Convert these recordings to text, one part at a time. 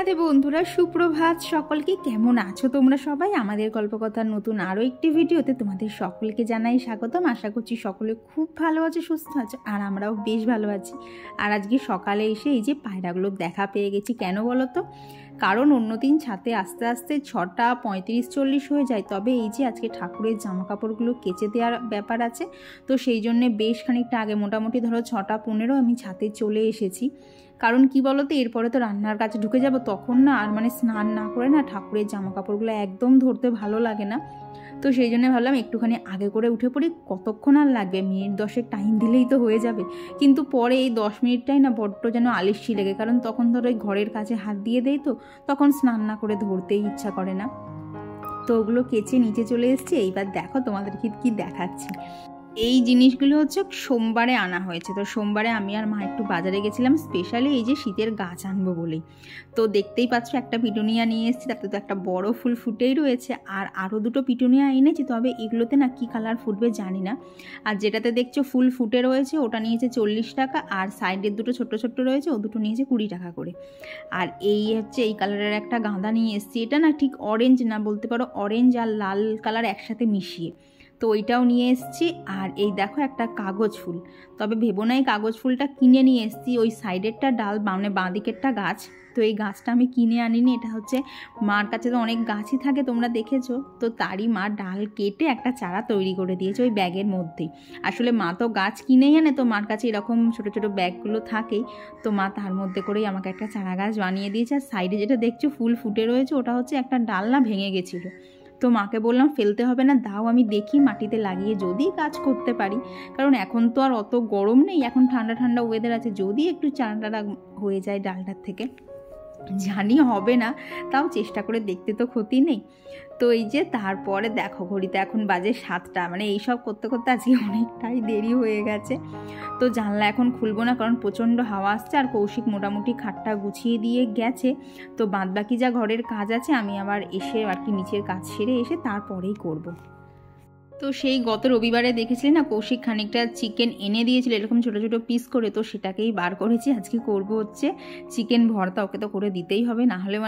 রাধে বন্ধুরা, সুপ্রভাত সকলকে। কেমন আছো তোমরা সবাই? আমাদের গল্পকথার নতুন আরও একটি ভিডিওতে তোমাদের সকলকে জানাই স্বাগতম। আশা করছি সকলে খুব ভালো আছে, সুস্থ আছে, আর আমরাও বেশ ভালো আছি। আর আজকে সকালে এসে এই যে পায়রাগুলোর দেখা পেয়ে গেছি। কেন বলো তো? কারণ অন্যদিন ছাদে আস্তে আস্তে 6টা 35-40 হয়ে যায়, তবে এই যে আজকে ঠাকুরের জামা কাপড়গুলো কেচে দেওয়ার ব্যাপার আছে, তো সেই জন্যে বেশ খানিকটা আগে, মোটামুটি ধরো 6টা 15 আমি ছাদে চলে এসেছি। কারণ কি বলো তো, এরপরে তো রান্নার কাছে ঢুকে যাব, তখন না আর স্নান না করে না ঠাকুরের জামা কাপড়গুলো একদম ধরতে ভালো লাগে না। তো সেই জন্য ভাবলাম একটুখানি আগে করে উঠে পড়ি। কতক্ষণ আর লাগবে, মিনিট 10 টাইম দিলেই তো হয়ে যাবে। কিন্তু পরে এই 10 মিনিটটাই না বড্ড যেন আলিস্যি লেগে, কারণ তখন ধরো ওই ঘরের কাছে হাত দিয়ে দেই, তো তখন স্নান না করে ধরতেই ইচ্ছা করে না। তো ওগুলো কেচে নিচে চলে এসেছি। এইবার দেখো তোমাদেরকে কি দেখাচ্ছি। এই জিনিসগুলো হচ্ছে সোমবারে আনা হয়েছে। তো সোমবারে আমি আর মা একটু বাজারে গেছিলাম, স্পেশালি এই যে শীতের গাছ আনবো বলেই। তো দেখতেই পাচ্ছ একটা পিটুনিয়া নিয়ে এসেছি, তাতে তো একটা বড় ফুল ফুটেই রয়েছে, আর আরও দুটো পিটুনিয়া এনেছি। তবে এগুলোতে না কি কালার ফুটবে জানি না। আর যেটাতে দেখছো ফুল ফুটে রয়েছে ওটা নিয়েছে 40 টাকা, আর সাইডের দুটো ছোট্ট ছোট্ট রয়েছে ও দুটো নিয়েছে 20 টাকা করে। আর এই হচ্ছে এই কালারের একটা গাঁদা নিয়ে এসেছি। এটা না ঠিক অরেঞ্জ না, বলতে পারো অরেঞ্জ আর লাল কালার একসাথে মিশিয়ে, তো ওইটাও নিয়ে এসেছি। আর এই দেখো একটা কাগজ ফুল, তবে ভেবো না এই কাগজ ফুলটা কিনে নিয়ে এসেছি, ওই সাইডেরটা ডাল বাঁ দিকেরটা গাছ। তো এই গাছটা আমি কিনে আনিনি, এটা হচ্ছে মার কাছে তো অনেক গাছই থাকে তোমরা দেখেছো, তো তারই মা ডাল কেটে একটা চারা তৈরি করে দিয়েছে ওই ব্যাগের মধ্যেই। আসলে মা তো গাছ কিনেই আনে, তো মার কাছে এরকম ছোটো ছোটো ব্যাগগুলো থাকেই, তো মা তার মধ্যে করেই আমাকে একটা চারা গাছ বানিয়ে দিয়েছে। আর সাইডে যেটা দেখছো ফুল ফুটে রয়েছে ওটা হচ্ছে একটা ডাল না ভেঙে গেছিলো, তো মাকে বললাম ফেলতে হবে না, দাও আমি দেখি মাটিতে লাগিয়ে যদি কাজ করতে পারি। কারণ এখন তো আর অত গরম নেই, এখন ঠান্ডা ঠান্ডা ওয়েদার আছে, যদি একটু চারা হয়ে যায় ডালটার থেকে, জানি হবে না, তাও চেষ্টা করে দেখতে তো ক্ষতি নেই। তো এই যে তারপরে দেখো ঘড়িতে এখন বাজে 7টা, এইসব করতে করতে আজকে অনেকটাই দেরি হয়ে গেছে। তো জানলা এখন খুলবো না, কারণ প্রচণ্ড হাওয়া আসছে, আর কৌশিক মোটামুটি খাটটা গুছিয়ে দিয়ে গেছে। তো বাদবাকি যা ঘরের কাজ আছে আমি আবার এসে আর কি নিচের কাজ সেরে এসে তারপরেই করব। তো সেই গত রবিবারে দেখেছিলি না, কৌশিক খানিকটা চিকেন এনে দিয়েছিল এরকম ছোটো ছোটো পিস করে, তো সেটাকেই বার করেছি। আজকে করব হচ্ছে চিকেন ভর্তা, ওকে তো করে দিতেই হবে, না হলে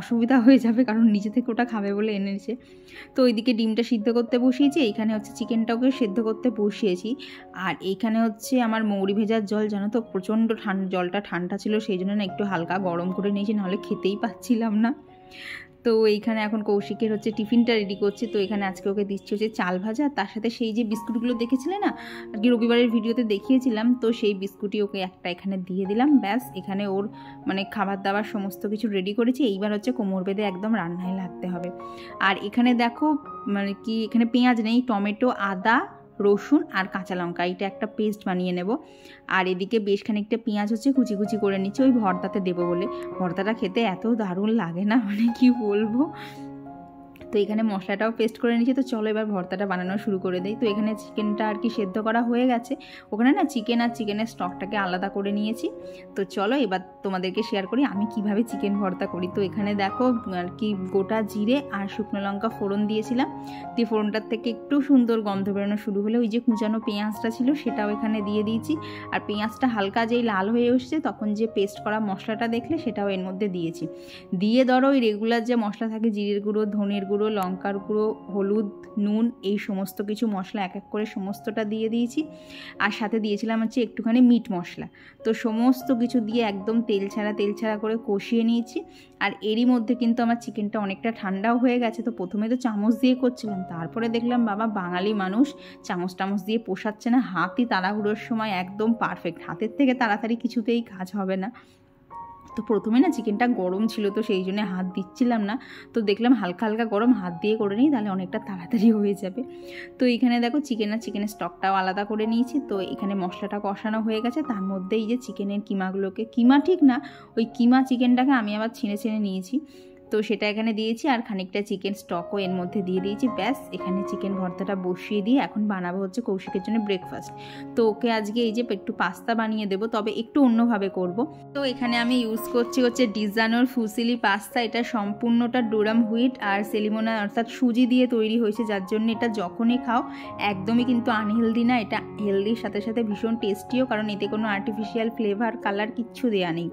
অসুবিধা হয়ে যাবে, কারণ নিচে থেকে ওটা খাবে বলে এনেছে। তো ওইদিকে ডিমটা সিদ্ধ করতে বসিয়েছি, এইখানে হচ্ছে চিকেনটাকে সিদ্ধ করতে বসিয়েছি। আর এইখানে হচ্ছে আমার মৌরি ভেজার জল, জানো তো প্রচণ্ড জলটা ঠান্ডা ছিল, সেই জন্য না একটু হালকা গরম করে নিয়েছি, নাহলে খেতেই পাচ্ছিলাম না। তো এইখানে এখন কৌশিকের হচ্ছে টিফিনটা রেডি করছি। তো এখানে আজকে ওকে দিচ্ছি হচ্ছে চাল ভাজা, তার সাথে সেই যে বিস্কুটগুলো দেখেছিলে না আর কি রবিবারের ভিডিওতে দেখিয়েছিলাম, তো সেই বিস্কুটই ওকে একটা এখানে দিয়ে দিলাম। ব্যাস, এখানে ওর খাবার দাবার সমস্ত কিছু রেডি করেছি। এইবার হচ্ছে কোমর বেঁধে একদম রান্নায় লাগতে হবে। আর এখানে দেখো এখানে পেঁয়াজ নেই, টমেটো, আদা, রসুন আর কাঁচা লঙ্কা, এইটা একটা পেস্ট বানিয়ে নেব। আর এদিকে বেশ খানিকটা পেঁয়াজ হচ্ছে কুচি কুচি করে নিচ্ছি ওই ভর্তাতে দেবো বলে। ভর্তাটা খেতে এত দারুণ লাগে না, কি বলবো। তো এখানে মশলাটাও পেস্ট করে নিয়েছি। তো চলো এবার ভর্তাটা বানানো শুরু করে দিই। তো এখানে চিকেনটা আর কি সেদ্ধ করা হয়ে গেছে, ওখানে না চিকেন আর চিকেনের স্টকটাকে আলাদা করে নিয়েছি। তো চলো এবার তোমাদেরকে শেয়ার করি আমি কিভাবে চিকেন ভর্তা করি। তো এখানে দেখো আর কি গোটা জিরে আর শুকনো লঙ্কা ফোড়ন দিয়েছিলাম, দিয়ে ফোড়নটার থেকে একটু সুন্দর গন্ধ বেরোনো শুরু হলে ওই যে কুচানো পেঁয়াজটা ছিল সেটাও এখানে দিয়ে দিয়েছি। আর পেঁয়াজটা হালকা যেই লাল হয়ে এসেছে তখন যে পেস্ট করা মশলাটা দেখলে সেটাও এর মধ্যে দিয়েছি। দিয়ে ধরো ওই রেগুলার যে মশলা থাকে, জিরের গুঁড়ো, ধনের গুঁড়ো, লঙ্কার গুঁড়ো, হলুদ, নুন, এই সমস্ত কিছু মশলা এক এক করে সমস্তটা দিয়ে দিয়েছি। আর সাথে দিয়েছিলাম হচ্ছে একটুখানি মিট মশলা। তো সমস্ত কিছু দিয়ে একদম তেল ছাড়া করে কষিয়ে নিয়েছি। আর এরই মধ্যে কিন্তু আমার চিকেনটা অনেকটা ঠান্ডাও হয়ে গেছে। তো প্রথমে তো চামচ দিয়ে করছিলাম, তারপরে দেখলাম বাবা বাঙালি মানুষ চামচ দিয়ে পোষাচ্ছে না, হাতই তাড়াহুড়োর সময় একদম পারফেক্ট, হাতের থেকে তাড়াতাড়ি কিছুতেই কাজ হবে না। তো প্রথমে না চিকেনটা গরম ছিল, তো সেই জন্য হাত দিচ্ছিলাম না। তো দেখলাম হালকা হালকা গরম, হাত দিয়ে করে নিই, তাহলে অনেকটা তাড়াতাড়ি হয়ে যাবে। তো এখানে দেখো চিকেনের স্টকটাও আলাদা করে নিয়েছি। তো এখানে মশলাটা কষানো হয়ে গেছে, তার মধ্যে এই যে চিকেনের কিমাগুলোকে, কিমা ঠিক না, ওই কিমা চিকেনটাকে আমি আবার ছিঁড়ে নিয়েছি, তো সেটা এখানে দিয়েছি। আর খানিকটা চিকেন স্টকও এর মধ্যে দিয়ে দিয়েছি। ব্যাস, এখানে চিকেন ভর্তাটা বসিয়ে দিয়ে এখন বানাবো হচ্ছে কৌশিকের জন্য ব্রেকফাস্ট। তো ওকে আজকে এই যে একটু পাস্তা বানিয়ে দেবো, তবে একটু অন্যভাবে করব। তো এখানে আমি ইউজ করছি হচ্ছে ডিজানোর ফুসিলি পাস্তা। এটা সম্পূর্ণটা ডুরাম হুইট আর সেলিমোনা অর্থাৎ সুজি দিয়ে তৈরি হয়েছে, যার জন্য এটা যখনই খাও একদমই কিন্তু আনহেলদি না, এটা হেলদির সাথে সাথে ভীষণ টেস্টিও, কারণ এতে কোনো আর্টিফিশিয়াল ফ্লেভার কালার কিচ্ছু দেওয়া নেই।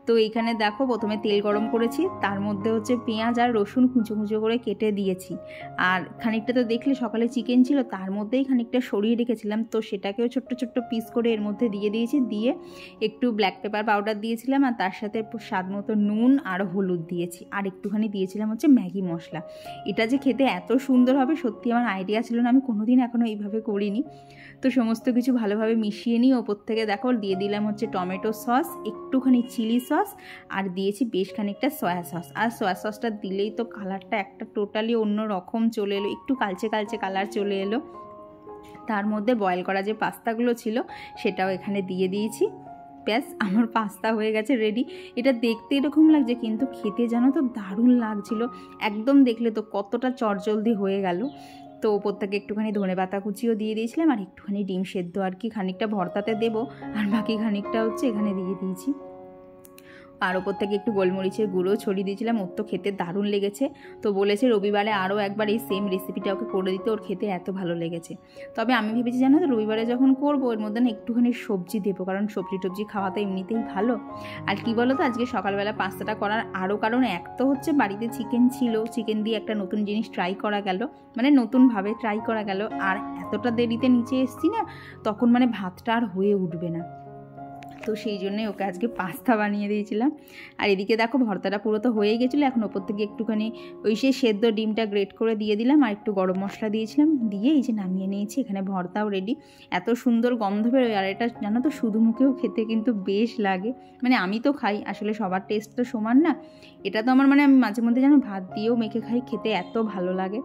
তো এইখানে দেখো প্রথমে তেল গরম করেছি, তার মধ্যে হচ্ছে পেঁয়াজ আর রসুন কুচো কুচো করে কেটে দিয়েছি। আর খানিকটা তো দেখলে সকালে চিকেন ছিল, তার মধ্যেই খানিকটা সরিয়ে রেখেছিলাম, তো সেটাকেও ছোট্ট ছোট্ট পিস করে এর মধ্যে দিয়ে দিয়েছি। দিয়ে একটু ব্ল্যাক পেপার পাউডার দিয়েছিলাম, আর তার সাথে স্বাদ মতো নুন আর হলুদ দিয়েছি, আর একটুখানি দিয়েছিলাম হচ্ছে ম্যাগি মশলা। এটা যে খেতে এত সুন্দর হবে সত্যি আমার আইডিয়া ছিল না, আমি কোনোদিন এখনও এইভাবে করিনি। তো সমস্ত কিছু ভালোভাবে মিশিয়ে নিয়ে ওপর থেকে দেখো দিয়ে দিলাম হচ্ছে টমেটো সস, একটুখানি চিলি সস, আর দিয়েছি বেশ খানিকটা সয়া সস। আর সয়া সসটা দিলেই তো কালারটা একটা টোটালি অন্য রকম চলে এলো, একটু কালচে কালচে কালার চলে এলো। তার মধ্যে বয়েল করা যে পাস্তাগুলো ছিল সেটাও এখানে দিয়ে দিয়েছি। ব্যাস আমার পাস্তা হয়ে গেছে রেডি। এটা দেখতে এরকম লাগছে কিন্তু খেতে জানো তো দারুণ লাগছিল, একদম দেখলে তো কতটা চটজলদি হয়ে গেল। তো ওপর থেকে একটুখানি ধনেপাতা কুচিও দিয়ে দিয়েছিলাম, আর একটুখানি ডিম সেদ্ধ আর কি খানিকটা ভর্তাতে দেবো, আর বাকি খানিকটা হচ্ছে এখানে দিয়ে দিয়েছি। আর ওপর থেকে একটু গোলমরিচের গুঁড়ো ছড়িয়ে দিয়েছিলাম। ওর তো খেতে দারুণ লেগেছে, তো বলেছে রবিবারে আরও একবার এই সেম রেসিপিটা ওকে করে দিতে, ওর খেতে এত ভালো লেগেছে। তবে আমি ভেবেছি জানো তো রবিবারে যখন করবো ওর মধ্যে না একটুখানি সবজি দেবো, কারণ সবজি টবজি খাওয়া তো এমনিতেই ভালো। আর কি বলো তো আজকে সকালবেলা পাস্তাটা করার আরও কারণ এক তো হচ্ছে বাড়িতে চিকেন ছিল, চিকেন দিয়ে একটা নতুন জিনিস ট্রাই করা গেল, মানে নতুনভাবে ট্রাই করা গেল। আর এতটা দেরিতে নিচে এসছি না, তখন মানে ভাতটা আর হয়ে উঠবে না, তো সেই জন্যই ওকে আজকে পাস্তা বানিয়ে দিয়েছিলাম। আর এদিকে দেখো ভর্তাটা পুরো তো হয়ে গেছিলো, এখন ওপর থেকে একটুখানি ওই সেই সেদ্ধ ডিমটা গ্রেট করে দিয়ে দিলাম, আর একটু গরম মশলা দিয়েছিলাম, দিয়ে এই যে নামিয়ে নিয়েছি। এখানে ভর্তাও রেডি। এত সুন্দর গন্ধ বেরোয়, আর এটা জানো তো শুধু মুখেও খেতে কিন্তু বেশ লাগে। মানে আমি তো খাই, আসলে সবার টেস্ট তো সমান না। এটা তো আমার মানে আমি মাঝে মধ্যে যেন ভাত দিয়েও মেখে খাই, খেতে এত ভালো লাগে।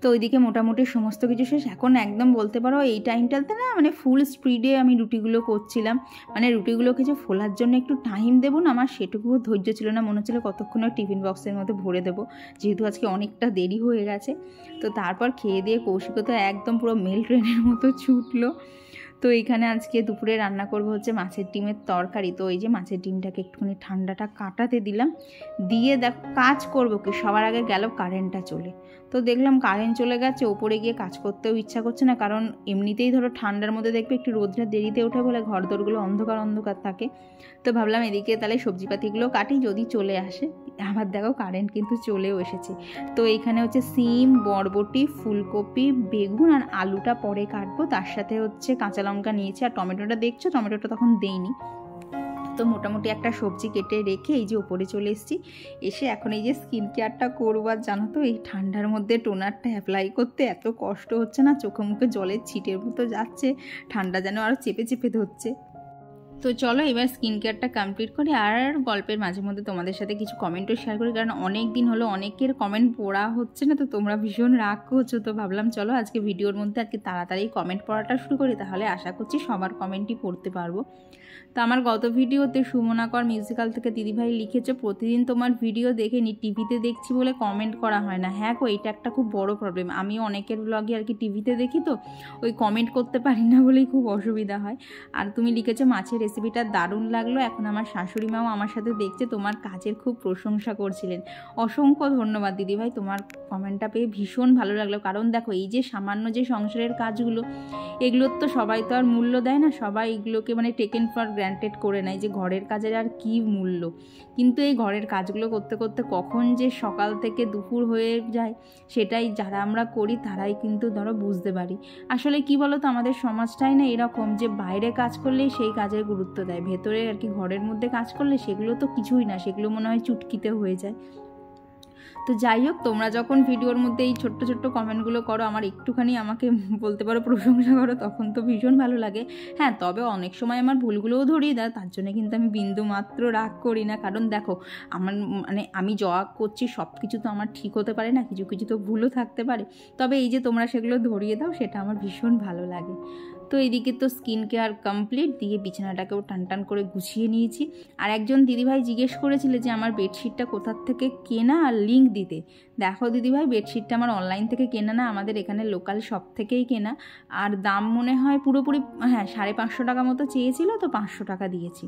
তো ওইদিকে মোটামুটি সমস্ত কিছু শেষ। এখন একদম বলতে পারো এই টাইমটাতে না মানে ফুল স্পিডে আমি রুটিগুলো করছিলাম, মানে রুটিগুলোকে যে ফোলার জন্য একটু টাইম দেবো না, আমার সেটুকুও ধৈর্য ছিল না। মনে হচ্ছিলো কতক্ষণে টিফিন বক্সের মধ্যে ভরে দেবো, যেহেতু আজকে অনেকটা দেরি হয়ে গেছে। তো তারপর খেয়ে দিয়ে কৌশিকও তো একদম পুরো মেল ট্রেনের মতো ছুটলো। তো এইখানে আজকে দুপুরে রান্না করব হচ্ছে মাছের ডিমের তরকারি। তো এই যে মাছের ডিমটাকে একটুখানি ঠান্ডাটা কাটাতে দিলাম, দিয়ে দেখো কাজ করবো কি সবার আগে গেল কারেন্টটা চলে। তো দেখলাম কারেন্ট চলে গেছে, ওপরে গিয়ে কাজ করতেও ইচ্ছা করছে না, কারণ এমনিতেই ধরো ঠান্ডার মধ্যে দেখবে একটু রোদটা দেরিতে ওঠে বলে ঘর দরগুলো অন্ধকার অন্ধকার থাকে। তো ভাবলাম এদিকে তাহলে সবজিপাতিগুলো কাটি যদি চলে আসে। আবার দেখো কারেন্ট কিন্তু চলেও এসেছে। তো এইখানে হচ্ছে সিম, বরবটি, ফুলকপি, বেগুন আর আলুটা পরে কাটবো, তার সাথে হচ্ছে কাঁচা লঙ্কা নিয়েছি, আর টমেটোটা দেখছো টমেটোটা তখন দেইনি। তো মোটামুটি একটা সবজি কেটে রেখে এই যে ওপরে চলে এসেছি। এসে এখন এই যে স্কিন কেয়ারটা করবো। আর জানো তো এই ঠান্ডার মধ্যে টোনারটা অ্যাপ্লাই করতে এত কষ্ট হচ্ছে না, চোখে মুখে জলের ছিটের মতো যাচ্ছে, ঠান্ডা যেন আরও চেপে চেপে ধরছে। তো চলো এবার স্কিন কেয়ারটা কমপ্লিট করি, আর গল্পের মাঝে মধ্যে তোমাদের সাথে কিছু কমেন্টও শেয়ার করি, কারণ অনেক দিন হলো অনেকের কমেন্ট পড়া হচ্ছে না, তো তোমরা ভীষণ রাগ করছো। তো ভাবলাম চলো আজকে ভিডিওর মধ্যে আজকে তাড়াতাড়ি কমেন্ট পড়াটা শুরু করি, তাহলে আশা করছি সবার কমেন্টই পড়তে পারবো। তো আমার গত ভিডিওতে সুমনা কর মিউজিক্যাল থেকে দিদিভাই লিখেছে, প্রতিদিন তোমার ভিডিও দেখে নি, টিভিতে দেখছি বলে কমেন্ট করা হয় না। হ্যাঁ গো, এটা একটা খুব বড় প্রবলেম। আমিও অনেকের ব্লগে আর কি টিভিতে দেখি, তো ওই কমেন্ট করতে পারি না বলেই খুব অসুবিধা হয়। আর তুমি লিখেছো মাছের রেসিপিটা দারুণ লাগলো, এখন আমার শাশুড়ি মাও আমার সাথে দেখছে, তোমার কাজের খুব প্রশংসা করছিলেন। অসংখ্য ধন্যবাদ দিদিভাই, তোমার কমেন্টটা পেয়ে ভীষণ ভালো লাগলো। কারণ দেখো এই যে সামান্য যে সংসারের কাজগুলো, এগুলোর তো সবাই তো আর মূল্য দেয় না, সবাই এগুলোকে মানে টেকেন ফর গ্র্যান্টেড করে নেয় যে ঘরের কাজের আর কি মূল্য। কিন্তু এই ঘরের কাজগুলো করতে করতে কখন যে সকাল থেকে দুপুর হয়ে যায়, সেটাই যারা আমরা করি তারাই কিন্তু ধরো বুঝতে পারি। আসলে কি বলো তো, আমাদের সমাজটাই না এরকম যে বাইরে কাজ করলেই সেই কাজের গুরুত্ব দেয়, ভেতরে আর কি ঘরের মধ্যে কাজ করলে সেগুলো তো কিছুই না, সেগুলো মনে হয় চুটকিতে হয়ে যায়। তো যাই হোক, তোমরা যখন ভিডিওর মধ্যে এই ছোট্ট ছোট্ট কমেন্টগুলো করো, আমার একটুখানি আমাকে বলতে পারো প্রশংসা করো, তখন তো ভীষণ ভালো লাগে। হ্যাঁ, তবে অনেক সময় আমার ভুলগুলোও ধরিয়ে দেয়, তার জন্য কিন্তু আমি বিন্দু মাত্র রাগ করি না। কারণ দেখো আমার মানে আমি যা করছি সব কিছু তো আমার ঠিক হতে পারে না, কিছু কিছু তো ভুলও থাকতে পারে। তবে এই যে তোমরা সেগুলো ধরিয়ে দাও, সেটা আমার ভীষণ ভালো লাগে। তো এদিকে তো স্কিন কেয়ার কমপ্লিট, দিয়ে বিছানাটাকেও টান টান করে গুছিয়ে নিয়েছি। আর একজন দিদিভাই জিজ্ঞেস করেছিল যে আমার বেডশিটটা কোথার থেকে কেনা আর লিঙ্ক দিতে। দেখো দিদিভাই, বেডশিটটা আমার অনলাইন থেকে কেনা না, আমাদের এখানে লোকাল শপ থেকেই কেনা। আর দাম মনে হয় পুরোপুরি 550 টাকা মতো চেয়েছিল, তো 500 টাকা দিয়েছি।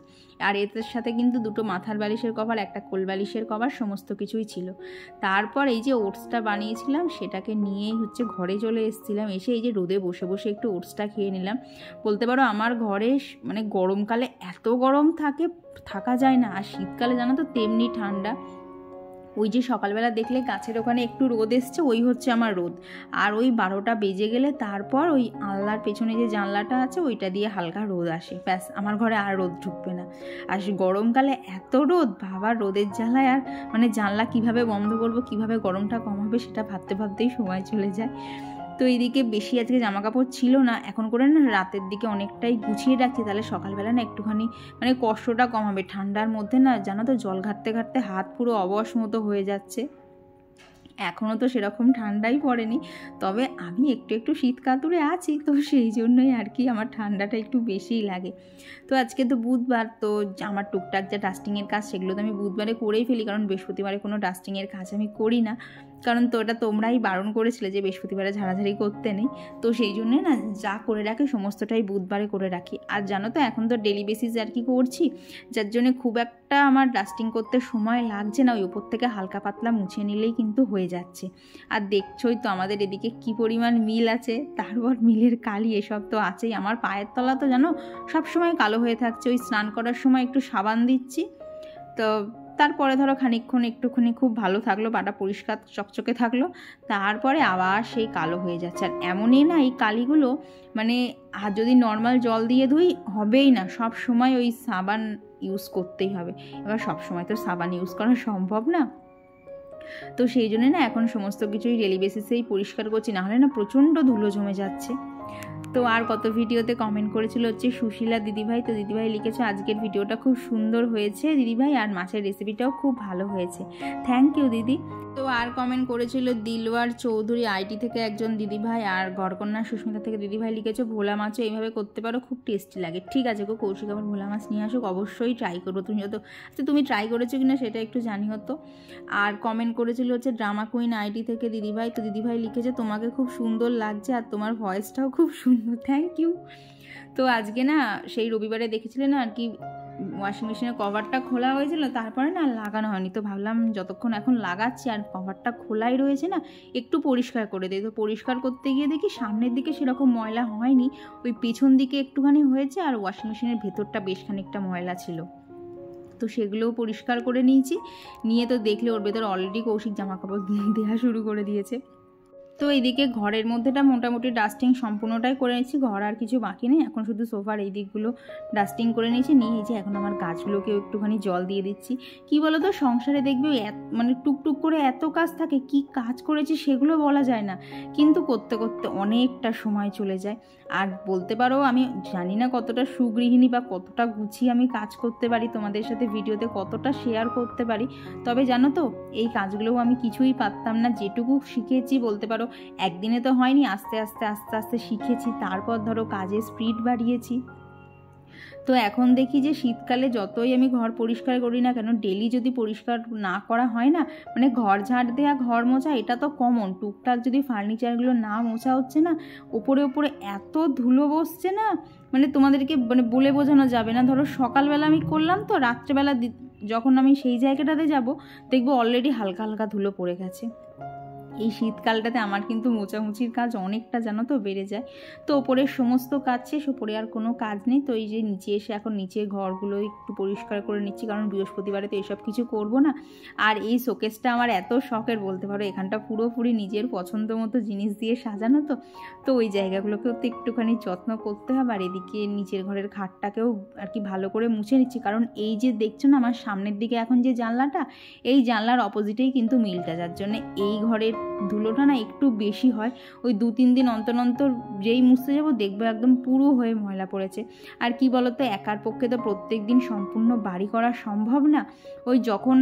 আর এর সাথে কিন্তু দুটো মাথার বালিশের কভার, একটা কোল বালিশের কভার, সমস্ত কিছুই ছিল। তারপর এই যে ওটসটা বানিয়েছিলাম সেটাকে নিয়েই হচ্ছে ঘরে চলে এসেছিলাম। এসে এই যে রোদে বসে বসে একটু ওটসটা খেয়ে নিলাম। নিয়েছিলাম। বলতে পারো আমার ঘরে মানে গরমকালে এত গরম থাকা যায় না, আর শীতকালে জানো তো তেমনি ঠান্ডা। ওই যে সকালবেলা দেখলে গাছের ওখানে একটু রোদ এসছে, ওই হচ্ছে আমার রোদ। আর ওই 12টা বেজে গেলে তারপর ওই আলনার পেছনে যে জানলাটা আছে ওইটা দিয়ে হালকা রোদ আসে, ব্যাস আমার ঘরে আর রোদ ঢুকবে না। আর গরমকালে এত রোদ, বাবার রোদের জ্বালায় আর মানে জানলা কিভাবে বন্ধ করবো, কিভাবে গরমটা কমাবে সেটা ভাবতে ভাবতেই সময় চলে যায়। তো এইদিকে বেশি আজকে জামা কাপড় ছিল না, এখন করে না রাতের দিকে অনেকটাই গুছিয়ে রাখছি, তাহলে সকালবেলা না একটুখানি মানে কষ্টটা কমাবে। ঠান্ডার মধ্যে না জানো তো জল ঘাটতে ঘাটতে হাত পুরো অবশ মতো হয়ে যাচ্ছে। এখনও তো সেরকম ঠান্ডাই পড়েনি, তবে আমি একটু একটু শীত কাতুরে আছি, তো সেই জন্যই আর কি আমার ঠান্ডাটা একটু বেশিই লাগে। তো আজকে তো বুধবার, তো আমার টুকটাক যা ডাস্টিংয়ের কাজ সেগুলো তো আমি বুধবারে করেই ফেলি, কারণ বৃহস্পতিবারে কোনো ডাস্টিংয়ের কাজ আমি করি না। কারণ তো ওটা তোমরাই বারণ করেছিলে যে বৃহস্পতিবারে ঝাড়াঝাড়ি করতে নেই, তো সেই জন্যে না যা করে রাখি সমস্তটাই বুধবারে করে রাখি। আর জানো তো এখন তো ডেলি বেসিস আর কি করছি, যার জন্যে খুব একটা আমার ডাস্টিং করতে সময় লাগছে না, ওই উপর থেকে হালকা পাতলা মুছে নিলেই কিন্তু হয়ে যাচ্ছে। আর দেখছোই তো আমাদের এদিকে কি পরিমাণ মিল আছে, তারপর মিলের কালি এসব তো আছেই। আমার পায়ের তলা তো জানো সবসময় কালো হয়ে থাকছে, ওই স্নান করার সময় একটু সাবান দিচ্ছি, তো তারপরে ধরো খানিকক্ষণ একটুখানি খুব ভালো থাকলো, পাটা পরিষ্কার চকচকে থাকলো, তারপরে আবার সেই কালো হয়ে যাচ্ছে। আর এমনই না এই কালিগুলো মানে আর যদি নর্মাল জল দিয়ে ধুই হবেই না, সব সময় ওই সাবান ইউজ করতেই হবে। এবার সব সময় তো সাবান ইউজ করা সম্ভব না, তো সেই জন্য না এখন সমস্ত কিছুই ডেলি বেসিসেই পরিষ্কার করছি, নাহলে না প্রচণ্ড ধুলো জমে যাচ্ছে। তো আর কত ভিডিওতে কমেন্ট করেছিল হচ্ছে সুশীলা দিদিভাই, তো দিদিভাই লিখেছে আজকের ভিডিওটা খুব সুন্দর হয়েছে দিদিভাই, আর মাছের রেসিপিটাও খুব ভালো হয়েছে, থ্যাংক ইউ দিদি। তো আর কমেন্ট করেছিল দিলওয়ার চৌধুরী আইটি থেকে একজন দিদিভাই, আর ঘরকন্যা সুস্মিতা থেকে দিদিভাই লিখেছে ভোলা মাছও এইভাবে করতে পারো, খুব টেস্টি লাগে। ঠিক আছে গো কৌশিক, আবার ভোলা মাছ নিয়ে আসুক, অবশ্যই ট্রাই করবো। তুমি হয়তো আচ্ছা তুমি ট্রাই করেছো কিনা সেটা একটু জানিও তো। আর কমেন্ট করেছিল হচ্ছে ড্রামা কুইন আইটি থেকে দিদিভাই, তো দিদিভাই লিখেছে তোমাকে খুব সুন্দর লাগছে আর তোমার ভয়েসটাও খুব সুন্দর, থ্যাংক ইউ। তো আজকে না সেই রবিবারে দেখেছিলে না আর কি ওয়াশিং মেশিনের কভারটা খোলা হয়েছিল, তারপরে না লাগানো হয়নি, তো ভাবলাম যতক্ষণ এখন লাগাচ্ছি আর কভারটা খোলাই রয়েছে না একটু পরিষ্কার করে দিই। তো পরিষ্কার করতে গিয়ে দেখি সামনের দিকে সেরকম ময়লা হয়নি, ওই পেছন দিকে একটুখানি হয়েছে, আর ওয়াশিং মেশিনের ভেতরটা বেশ খানিকটা ময়লা ছিল, তো সেগুলোও পরিষ্কার করে নিয়েছি। নিয়ে তো দেখলে ওর ভেতর অলরেডি কৌশিক জামা কাপড় দেওয়া শুরু করে দিয়েছে। তো এইদিকে ঘরের মধ্যেটা মোটামুটি ডাস্টিং সম্পূর্ণটাই করে নিয়েছি, ঘর আর কিছু বাকি নেই, এখন শুধু সোফার এই দিকগুলো ডাস্টিং করে নিয়েছি। নিয়ে এই যে এখন আমার গাছগুলোকেও একটুখানি জল দিয়ে দিচ্ছি। কি বলো তো সংসারে দেখবে মানে টুকটুক করে এত কাজ থাকে, কি কাজ করেছি সেগুলো বলা যায় না, কিন্তু করতে করতে অনেকটা সময় চলে যায়। আর বলতে পারো আমি জানি না কতটা সুগৃহিণী বা কতটা গুছিয়ে আমি কাজ করতে পারি, তোমাদের সাথে ভিডিওতে কতটা শেয়ার করতে পারি, তবে জানো তো এই কাজগুলোও আমি কিছুই পারতাম না, যেটুকু শিখেছি বলতে পারো একদিনে তো হয়নি, আস্তে আস্তে আস্তে আস্তে শিখেছি, তারপর ধরো কাজের স্পিড বাড়িয়েছি। তো এখন দেখি যে শীতকালে যতই আমি ঘর পরিষ্কার করি না কেন, ডেলি যদি পরিষ্কার না করা হয় না, মানে ঘর ঝাড় দেওয়া ঘর মোছা এটা তো কমন, টুকটাক যদি ফার্নিচারগুলো না মোছা হচ্ছে না, ওপরে ওপরে এত ধুলো বসছে না, মানে তোমাদেরকে মানে বলে বোঝানো যাবে না। ধরো সকালবেলা আমি করলাম, তো রাত্রেবেলা যখন আমি সেই জায়গাটাতে যাব দেখবো অলরেডি হালকা হালকা ধুলো পড়ে গেছে। এই শীতকালটাতে আমার কিন্তু মোছামুছির কাজ অনেকটা জানো তো বেড়ে যায়। তো ওপরের সমস্ত কাজ শেষ, ওপরে আর কোনো কাজ নেই। তো এই যে নিচে এসে এখন নিচের ঘরগুলো একটু পরিষ্কার করে নিচ্ছি, কারণ বৃহস্পতিবারে তো এইসব কিছু করবো না। আর এই শোকেসটা আমার এত শখের বলতে পারো, এখানটা পুরোপুরি নিজের পছন্দ মতো জিনিস দিয়ে সাজানো, তো ওই জায়গাগুলোকেও তো একটুখানি যত্ন করতে হবে। আর এদিকে নিচের ঘরের খাটটাকেও আর কি ভালো করে মুছে নিচ্ছি, কারণ এই যে দেখছো না আমার সামনের দিকে এখন যে জানলাটা, এই জানলার অপোজিটেই কিন্তু মিলটা, যার জন্য এই ঘরের ধুলোটা না একটু বেশি হয়। ওই 2-3 দিন অন্তর অন্তর যেই মুছতে যাবো দেখবো একদম পুরো হয়ে ময়লা পড়েছে। আর কি বলতো একার পক্ষে তো প্রত্যেক দিন সম্পূর্ণ বাড়ি করা সম্ভব না, ওই যখন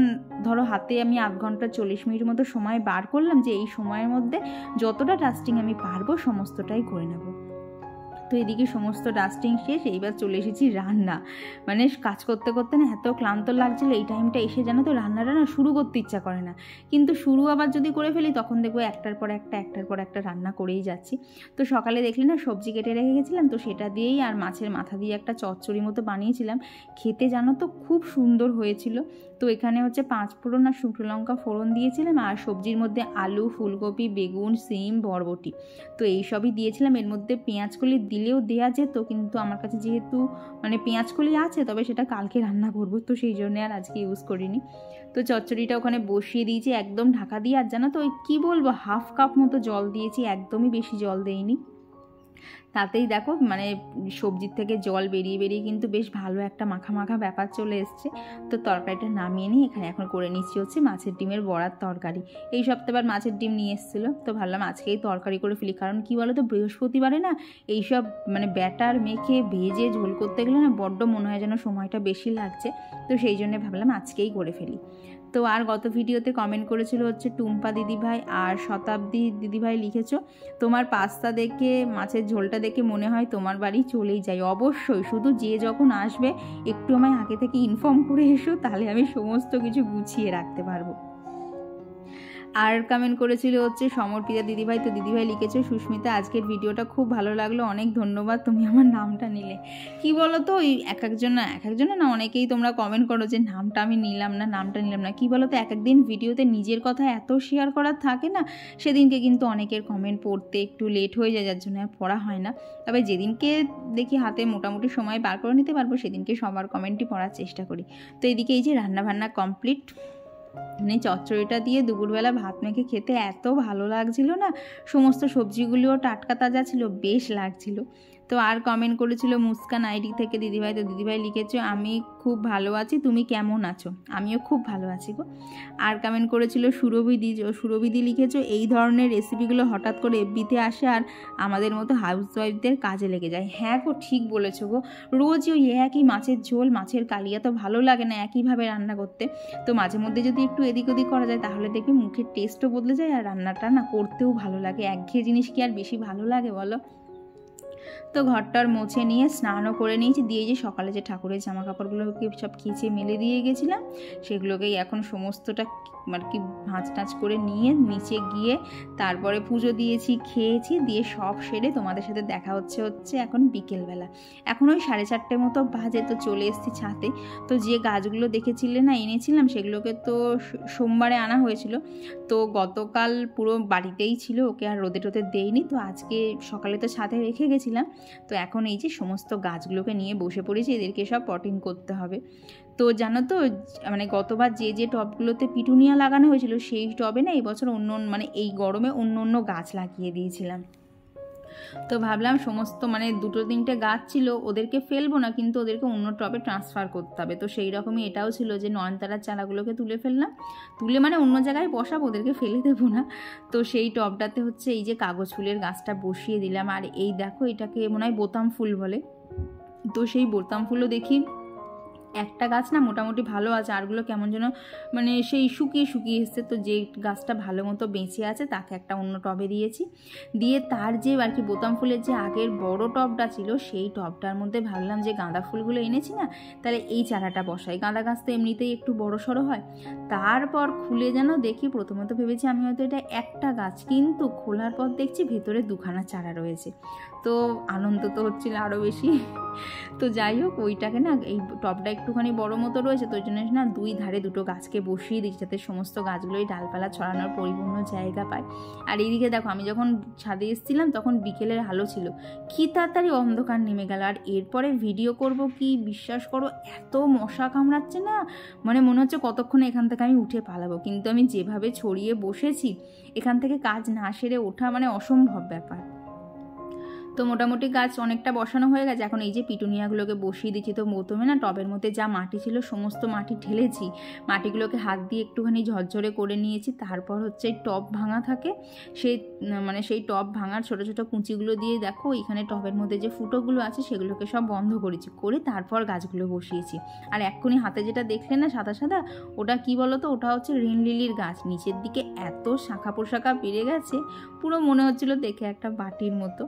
ধরো হাতে আমি 1/2 ঘন্টা 40 মিনিট মতো সময় বার করলাম, যে এই সময়ের মধ্যে যতটা ডাস্টিং আমি পারবো সমস্তটাই করে নেব। তো এদিকে সমস্ত ডাস্টিং শেষ, এইবার চলে এসেছি রান্না। মানে কাজ করতে করতে না এত ক্লান্ত লাগছিল, এই টাইমটা এসে জানো তো রান্নাটা না শুরু করতে ইচ্ছা করে না, কিন্তু শুরু আবার যদি করে ফেলি তখন দেখবো একটার পর একটা রান্না করেই যাচ্ছি। তো সকালে দেখলি না সবজি কেটে রেখে গেছিলাম, তো সেটা দিয়েই আর মাছের মাথা দিয়ে একটা চচ্চড়ি মতো বানিয়েছিলাম, খেতে জানো তো খুব সুন্দর হয়েছিল। তো এখানে হচ্ছে 5 ফোড়ন আর শুকনো লঙ্কা ফোড়ন দিয়েছিলাম, আর সবজির মধ্যে আলু, ফুলকপি, বেগুন, সিম, বরবটি তো এইসবই দিয়েছিলাম। এর মধ্যে পেঁয়াজকলি দিলেও দেওয়া যেত, কিন্তু আমার কাছে যেহেতু মানে পেঁয়াজকলি আছে, তবে সেটা কালকে রান্না করব, তো সেই জন্য আর আজকে ইউজ করিনি। তো চচ্চড়িটা ওখানে বসিয়ে দিয়েছি একদম ঢাকা দিয়ে। আর জানো তো ওই কী বলবো, 1/2 কাপ মতো জল দিয়েছি, একদমই বেশি জল দেইনি। তাতেই দেখো মানে সবজির থেকে জল বেরিয়ে বেরিয়ে কিন্তু বেশ ভালো একটা মাখা মাখা ব্যাপার চলে এসছে। তো তরকারিটা নামিয়ে নিই, এখানে এখন করে নিচ্ছি হচ্ছে মাছের ডিমের বড়ার তরকারি। এই সপ্তাহে আবার মাছের ডিম নিয়ে এসেছিলো, তো ভাবলাম আজকেই তরকারি করে ফেলি। কারণ কি বলো তো, বৃহস্পতিবারে না এইসব মানে ব্যাটার মেখে ভেজে ঝোল করতে গেলে না বড্ড মনে হয় যেন সময়টা বেশি লাগছে, তো সেই জন্য ভাবলাম আজকেই করে ফেলি। তো আর গত ভিডিওতে কমেন্ট করেছিল হচ্ছে টুম্পা দিদিভাই আর শতাব্দী দিদিভাই, লিখেছো তোমার পাস্তা দেখে মাছের ঝোলটা দেখে মনে হয় তোমার বাড়ি চলেই যাই। অবশ্যই, শুধু যে যখন আসবে একটু আমায় আগে থেকে ইনফর্ম করে এসো, তাহলে আমি সমস্ত কিছু গুছিয়ে রাখতে পারবো। আর কমেন্ট করেছিল হচ্ছে সমর্পিতা দিদিভাই। তো দিদিভাই লিখেছে, সুস্মিতা আজকের ভিডিওটা খুব ভালো লাগলো, অনেক ধন্যবাদ, তুমি আমার নামটা নিলে। কি বলো তো, ওই এক একজনে না অনেকেই তোমরা কমেন্ট করো যে নামটা আমি নিলাম না। কি বলো তো, এক একদিন ভিডিওতে নিজের কথা এত শেয়ার করার থাকে না, সেদিনকে কিন্তু অনেকের কমেন্ট পড়তে একটু লেট হয়ে যায়, যার জন্য আর পড়া হয় না। তবে যেদিনকে দেখি হাতে মোটামুটি সময় বার করে নিতে পারবো, সেদিনকে সবার কমেন্টই পড়ার চেষ্টা করি। তো এদিকে এই যে রান্নাবান্না কমপ্লিট, মানে চচ্চড়িটা দিয়ে দুপুরবেলা ভাত মেখে খেতে এত ভালো লাগছিল না, সমস্ত সবজিগুলিও টাটকা তাজা ছিল, বেশ লাগছিল। তো আর কমেন্ট করেছিল মুস্কান আইডি থেকে দিদিভাই। তো দিদিভাই লিখেছো, আমি খুব ভালো আছি, তুমি কেমন আছো? আমিও খুব ভালো আছি গো। আর কমেন্ট করেছিল সুরভিদি লিখেছো, এই ধরনের রেসিপিগুলো হঠাৎ করে এফবিতে আসে আর আমাদের মতো হাউসওয়াইফদের কাজে লেগে যায়। হ্যাঁ গো, ঠিক বলেছো গো, রোজ ওই একই মাছের ঝোল, মাছের কালিয়া তো ভালো লাগে না একইভাবে রান্না করতে। তো মাঝে মধ্যে যদি একটু এদিক ওদিক করা যায়, তাহলে দেখবে মুখের টেস্টও বদলে যায় আর রান্নাটা না করতেও ভালো লাগে। একঘেয়ে জিনিস কি আর বেশি ভালো লাগে বলো? তো ঘরটার মুছে নিয়ে স্নানও করে নিয়েছি, দিয়ে যে সকালে যে ঠাকুরের জামা কাপড়গুলোকে সব খিচে মেলে দিয়ে গেছিলাম, সেগুলোকেই এখন সমস্তটা আর কি ভাঁজ টাঁজ করে নিয়ে নিচে গিয়ে তারপরে পুজো দিয়েছি, খেয়েছি, দিয়ে সব সেরে তোমাদের সাথে দেখা হচ্ছে এখন বিকেলবেলা। এখন ওই 4:30 মতো বাজে। তো চলে এসেছি ছাদে। তো যে গাছগুলো দেখেছিলে না এনেছিলাম, সেগুলোকে তো সোমবারে আনা হয়েছিল, তো গতকাল পুরো বাড়িতেই ছিল, ওকে আর রোদে টোদে দেইনি। তো আজকে সকালে তো ছাদে রেখে গেছিলাম। তো এখন এই যে সমস্ত গাছগুলোকে নিয়ে বসে পড়েছি, এদেরকে সব পটিং করতে হবে। তো জানো তো, মানে গতবার যে টবগুলোতে পিটুনিয়া লাগানো হয়েছিল, সেই টবে না এবছর মানে এই গরমে অন্য গাছ লাগিয়ে দিয়েছিলাম। তো ভাবলাম সমস্ত মানে 2-3টে গাছ ছিল, ওদেরকে ফেলবো না, কিন্তু ওদেরকে অন্য টবে ট্রান্সফার করতে হবে। তো সেই রকমই এটাও ছিল যে নয়নতারার চারাগুলোকে তুলে ফেললাম, মানে অন্য জায়গায় বসাবো, ওদেরকে ফেলে দেবো না। তো সেই টবটাতে হচ্ছে এই যে কাগজ ফুলের গাছটা বসিয়ে দিলাম। আর এই দেখো, এটাকে মনে হয় বোতাম ফুল বলে। তো সেই বোতাম ফুলও দেখি একটা গাছ না মোটামুটি ভালো আছে, আরগুলো কেমন যেন মানে সেই শুকিয়ে এসছে। তো যে গাছটা ভালো মতো বেঁচে আছে, তাকে একটা অন্য টবে দিয়েছি। দিয়ে তার যে আর কি বোতাম ফুলের যে আগের বড় টবটা ছিল, সেই টবটার মধ্যে ভাবলাম যে গাঁদা ফুলগুলো এনেছি না, তাহলে এই চারাটা বসাই। গাঁদা গাছ তো এমনিতেই একটু বড় সড়ো হয়। তারপর খুলে যেন দেখি, প্রথমত ভেবেছি আমি হয়তো এটা একটা গাছ, কিন্তু খোলার পর দেখছি ভেতরে 2খানা চারা রয়েছে। তো আনন্দ তো হচ্ছিল আরও বেশি। তো যাই হোক, ওইটাকে না এই টবটা একটুখানি বড় মতো রয়েছে, তো ওই জন্য না 2 ধারে 2টো গাছকে বসিয়ে দিচ্ছি, যাতে সমস্ত গাছগুলোই ডালপালা ছড়ানোর পরিপূর্ণ জায়গা পায়। আর এইদিকে দেখো, আমি যখন ছাদে এসেছিলাম তখন বিকেলের আলো ছিল, কি তাড়াতাড়ি অন্ধকার নেমে গেল। আর এরপরে ভিডিও করব কি, বিশ্বাস করো এত মশা কামড়াচ্ছে না, মানে মনে হচ্ছে কতক্ষণে এখান থেকে আমি উঠে পালাবো। কিন্তু আমি যেভাবে ছড়িয়ে বসেছি, এখান থেকে কাজ না সেরে ওঠা মানে অসম্ভব ব্যাপার। তো মোটামুটি গাছ অনেকটা বসানো হয়ে গেছে। এখন এই যে পিটুনিয়াগুলোকে বসিয়ে দিচ্ছি। তো প্রথমে না টবের মধ্যে যা মাটি ছিল সমস্ত মাটি ঢেলেছি, মাটিগুলোকে হাত দিয়ে একটুখানি ঝরঝরে করে নিয়েছি। তারপর হচ্ছে টব ভাঙা থাকে, সেই টব ভাঙার ছোটো ছোটো কুঁচিগুলো দিয়ে দেখো এখানে টবের মধ্যে যে ফুটোগুলো আছে সেগুলোকে সব বন্ধ করেছি, করে তারপর গাছগুলো বসিয়েছি। আর এক্ষুনি হাতে যেটা দেখলে না সাদা সাদা, ওটা কি বলো তো, ওটা হচ্ছে রেন লিলির গাছ। নিচের দিকে এত শাখা পোশাখা বেড়ে গেছে, পুরো মনে হচ্ছিল দেখে একটা বাটির মতো।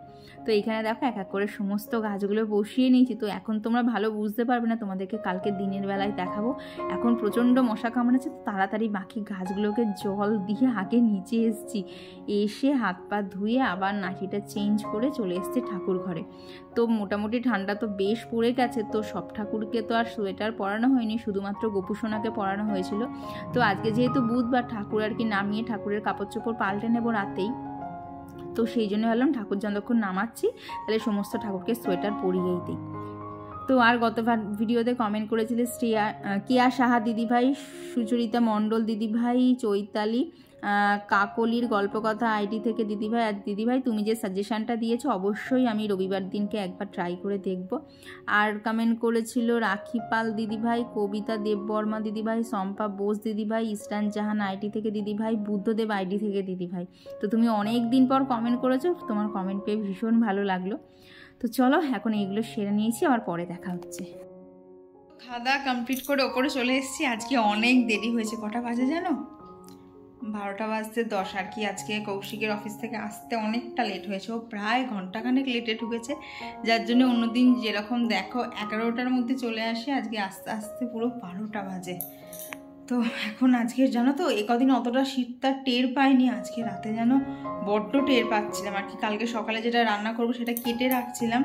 তো এইখানে দেখো এক এক করে সমস্ত গাছগুলো বসিয়ে নিয়েছি। তো এখন তোমরা ভালো বুঝতে পারবে না, তোমাদেরকে কালকে দিনের বেলায় দেখাবো। এখন প্রচণ্ড মশা কামড়াচ্ছে, তো তাড়াতাড়ি বাকি গাছগুলোকে জল দিয়ে আগে নিচে এসেছি, এসে হাত পা ধুয়ে আবার নাইটিটা চেঞ্জ করে চলে এসেছি ঠাকুর ঘরে। তো মোটামুটি ঠান্ডা তো বেশ পড়ে গেছে, তো সব ঠাকুরকে তো আর সোয়েটার পরানো হয়নি, শুধুমাত্র গোপুসোনাকে পরানো হয়েছিল। তো আজকে যেহেতু বুধবার, ঠাকুর আর কি নামিয়ে ঠাকুরের কাপড় চোপড় পাল্টে নেবো রাতেই, তো সেই জন্য ভাবলাম ঠাকুর যতক্ষণ নামাচ্ছি তাহলে সমস্ত ঠাকুরকে সোয়েটার পরিয়েই দিই। তো আর গত ভিডিওতে কমেন্ট করেছিলে কেয়া সাহা দিদিভাই, সুচরিতা মণ্ডল দিদিভাই, চৈতালি কাকলির গল্পকথা আইডি থেকে দিদিভাই। আর দিদিভাই তুমি যে সাজেশানটা দিয়েছো অবশ্যই আমি রবিবার দিনকে একবার ট্রাই করে দেখব। আর কমেন্ট করেছিল রাখি পাল দিদিভাই, কবিতা দেববর্মা দিদিভাই, শম্পা বোস দিদিভাই, ইস্টার্ন জাহান আইডি থেকে দিদিভাই, বুদ্ধদেব আইডি থেকে দিদিভাই। তো তুমি অনেক দিন পর কমেন্ট করেছো, তোমার কমেন্ট পেয়ে ভীষণ ভালো লাগলো। তো চলো এখন এইগুলো সেরে নিয়েছি, আবার পরে দেখা হচ্ছে। খাওয়া কমপ্লিট করে ওপরে চলে এসেছি। আজকে অনেক দেরি হয়েছে, কটা বাজে জানো? 12টা বাজতে 10। আর কি আজকে কৌশিকের অফিস থেকে আসতে অনেকটা লেট হয়েছে, ও প্রায় ঘন্টাখানেক লেটে ঢুকেছে, যার জন্য অন্যদিন যেরকম দেখো 11টার মধ্যে চলে আসে, আজকে আস্তে আস্তে পুরো 12টা বাজে। তো এখন আজকে জানো তো কদিন অতটা শীতটা টের পাইনি, আজকে রাতে যেন বড্ড টের পাচ্ছিলাম। আর কি কালকে সকালে যেটা রান্না করবো সেটা কেটে রাখছিলাম,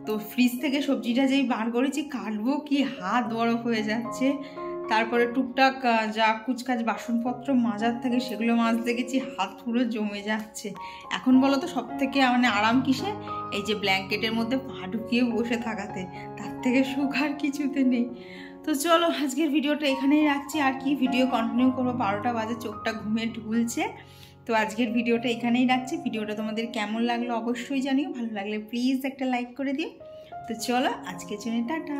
তো ফ্রিজ থেকে সবজিটা যেই বার করেছি কাটবো কি হাত বরফ হয়ে যাচ্ছে। তারপরে টুকটাক যা কুচকাচ বাসনপত্র মাজার থাকে সেগুলো মাজতে গেছি, হাত পুরো জমে যাচ্ছে। এখন বলো তো সব থেকে মানে আরাম কিসে? এই যে ব্ল্যাঙ্কেটের মধ্যে পা ঢুকিয়ে বসে থাকাতে, তার থেকে সুখ আর কিছুতে নেই। তো চলো আজকের ভিডিওটা এখানেই রাখছি, আর কি ভিডিও কন্টিনিউ করবো, 12টা বাজে, চোখটা ঘুমে ঢুলছে। তো আজকের ভিডিওটা এখানেই রাখছি। ভিডিওটা তোমাদের কেমন লাগলো অবশ্যই জানিও, ভালো লাগলে প্লিজ একটা লাইক করে দিও। তো চলো আজকের জন্য টাটা।